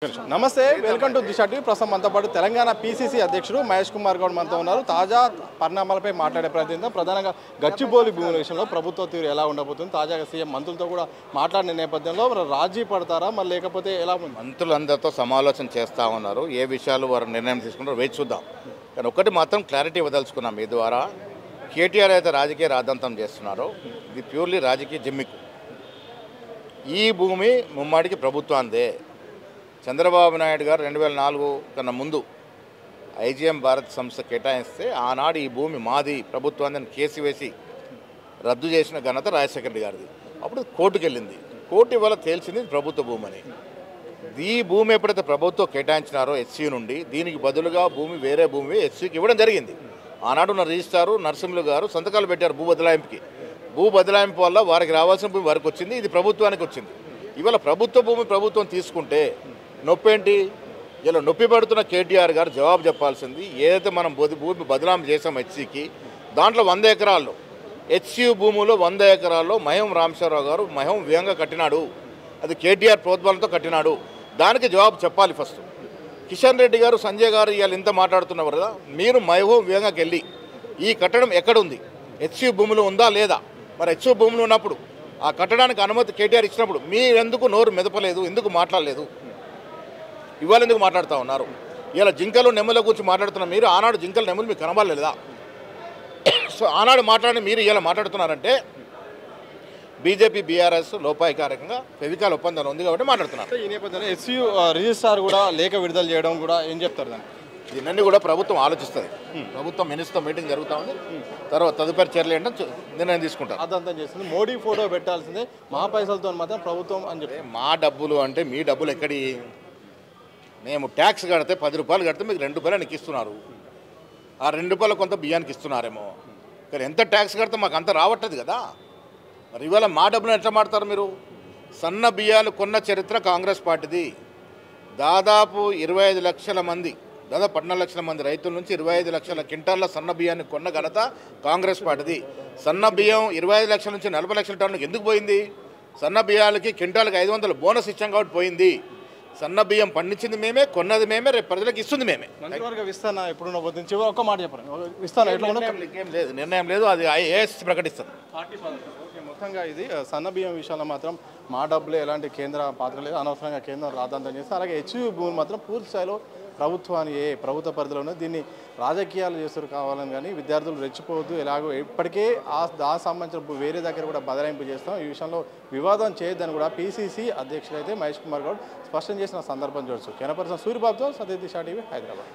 నమస్తే welcome to Disha TV. ప్రస్తుతం మనతో పాటు తెలంగాణ పీసీసీ అధ్యక్షుడు మహేష్ కుమార్ గౌడ్ మనతో ఉన్నారు. తాజా పరిణామాలపై మాట్లాడే ప్రయత్నిద్దాం. ప్రధానంగా గచ్చిబౌలి భూముల విషయంలో ప్రభుత్వ తీరు ఎలా ఉండబోతుంది, తాజాగా సీఎం మంత్రులతో కూడా మాట్లాడిన నేపథ్యంలో రాజీ పడతారా మరి లేకపోతే ఎలా? మంత్రులందరితో సమాలోచన చేస్తూ ఉన్నారు. ఏ విషయాలు వారు నిర్ణయం తీసుకుంటారో వేచి చూద్దాం. కానీ ఒకటి మాత్రం క్లారిటీ ఇవ్వదలుచుకున్నాం. మీ ద్వారా కేటీఆర్ అయితే రాజకీయ రాద్ధాంతం చేస్తున్నారో ఇది ప్యూర్లీ రాజకీయ జిమ్మికు. ఈ భూమి ముమ్మాడికి ప్రభుత్వాందే. చంద్రబాబు నాయుడు గారు 2004 కన్నా ముందు ఐజీఎం భారత్ సంస్థ కేటాయిస్తే ఆనాడు ఈ భూమి మాది ప్రభుత్వాన్ని కేసు వేసి రద్దు చేసిన ఘనత రాజశేఖర రెడ్డి గారిది. అప్పుడు కోర్టుకు వెళ్ళింది. కోర్టు ఇవాళ తేల్చింది ప్రభుత్వ భూమి అని. ఈ భూమి ఎప్పుడైతే ప్రభుత్వం కేటాయించినారో ఎస్సీ నుండి, దీనికి బదులుగా భూమి వేరే భూమి ఎస్సీకి ఇవ్వడం జరిగింది. ఆనాడు ఉన్న రిజిస్ట్రారు నరసింహులు గారు సంతకాలు పెట్టారు భూ బదలాయింపుకి. భూ బదలాయింపు వల్ల వారికి రావాల్సిన భూమి వారికి వచ్చింది, ఇది ప్రభుత్వానికి వచ్చింది. ఇవాళ ప్రభుత్వ భూమి ప్రభుత్వం తీసుకుంటే నొప్పేంటి? ఇలా నొప్పి పడుతున్న కేటీఆర్ గారు జవాబు చెప్పాల్సింది. ఏదైతే మనం భూమి బదలాం చేసాం హెచ్సీకి, దాంట్లో 100 ఎకరాల్లో హెచ్సీ భూములో 100 ఎకరాల్లో మహం రామచంద్రరావు గారు మహం వ్యయంగా కట్టినాడు. అది కేటీఆర్ ప్రోద్బలంతో కట్టినాడు. దానికి జవాబు చెప్పాలి ఫస్ట్. కిషన్ రెడ్డి గారు, సంజయ్ గారు ఇవాళ ఇంత మాట్లాడుతున్నారు కదా, మీరు మహం వ్యయంగాకి వెళ్ళి ఈ కట్టడం ఎక్కడుంది, హెచ్సీ భూములు ఉందా లేదా? మరి హెచ్సీ భూములు ఉన్నప్పుడు ఆ కట్టడానికి అనుమతి కేటీఆర్ ఇచ్చినప్పుడు మీరు ఎందుకు నోరు మెదపలేదు, ఎందుకు మాట్లాడలేదు? ఇవాళ ఎందుకు మాట్లాడుతూ ఉన్నారు? ఇలా జింకలు నెమ్మల గురించి మాట్లాడుతున్న మీరు ఆనాడు జింకలు నెమ్మలు మీకు కనబడలేదా? సో ఆనాడు మాట్లాడి మీరు ఇలా మాట్లాడుతున్నారంటే బీజేపీ బీఆర్ఎస్ లోపాయికారకంగా ఫెవికాల్ ఒప్పందం ఉంది కాబట్టి మాట్లాడుతున్నారు. ఈ నేపథ్యంలో ఎస్సీ రిజిస్ట్రార్ కూడా లేఖ విడుదల చేయడం కూడా ఏం చెప్తారు దాన్ని? దీన్ని కూడా ప్రభుత్వం ఆలోచిస్తుంది. ప్రభుత్వం మినిస్టర్తో మీటింగ్ జరుగుతూ ఉంది. తర్వాత తదుపరి చర్యలు ఏంటో నిర్ణయం తీసుకుంటారు. అదంతా చేస్తుంది. మోడీ ఫోటో పెట్టాల్సిందే, మా పైసలతో మాత్రం ప్రభుత్వం అని చెప్పి. మా డబ్బులు అంటే మీ డబ్బులు ఎక్కడి? మేము ట్యాక్స్ కడితే 10 రూపాయలు కడితే మీకు 2 రూపాయలు నీకు ఇస్తున్నారు. ఆ 2 రూపాయలు కొంత బియ్యానికి ఇస్తున్నారేమో. కానీ ఎంత ట్యాక్స్ కడితే మాకు అంత రావట్లేదు కదా. మరి ఇవాళ మా డబ్బులు ఎట్లా మాడతారు మీరు? సన్న బియ్యాలు కొన్న చరిత్ర కాంగ్రెస్ పార్టీది. దాదాపు 25 లక్షల మంది, దాదాపు 14 లక్షల మంది రైతుల నుంచి 25 లక్షల క్వింటాళ్ళ సన్న బియ్యాన్ని కొన్న ఘనత కాంగ్రెస్ పార్టీది. సన్న బియ్యం 25 లక్షల నుంచి 40 లక్షల టన్నులకు ఎందుకు పోయింది? సన్న బియ్యాలకి క్వింటాల్కి 500 బోనస్ ఇచ్చాం కాబట్టి పోయింది. సన్న బియ్యం పండించింది మేమే, కొన్నది మేమే, రేపు ప్రజలకు ఇస్తుంది మేమే. మంత్రివర్గ విస్తరణ ఎప్పుడు నుంచి ఒక్క మాట చెప్పండి. విస్తరణ ఎట్లా ఏం లేదు, నిర్ణయం లేదు, అది ఏఎస్ ప్రకటిస్తుంది. మొత్తంగా ఇది సన్న బియ్యం విషయంలో మాత్రం మా డబ్బులే, ఎలాంటి కేంద్ర పాత్ర లేదు, అనవసరంగా కేంద్రం రాద్ధాంతం చేస్తారు. అలాగే హెచ్యూ భూములు మాత్రం పూర్తి స్థాయిలో ప్రభుత్వానికి ప్రభుత్వ పరిధిలో ఉన్నది. దీన్ని రాజకీయాలు చేస్తారు కావాలని కానీ విద్యార్థులు రెచ్చిపోవద్దు. ఎలాగో ఇప్పటికే దానికి సంబంధించిన వేరే దగ్గర కూడా బదలాయింపు చేస్తాం, ఈ విషయంలో వివాదం చేయొద్దని కూడా పీసీసీ అధ్యక్షుడు అయితే మహేష్ కుమార్ గౌడ్ స్పష్టం చేసిన సందర్భం చూడొచ్చు. కెమెరా పర్సన్ సూర్యబాబుతో సత్య దిశ టీవీ, హైదరాబాద్.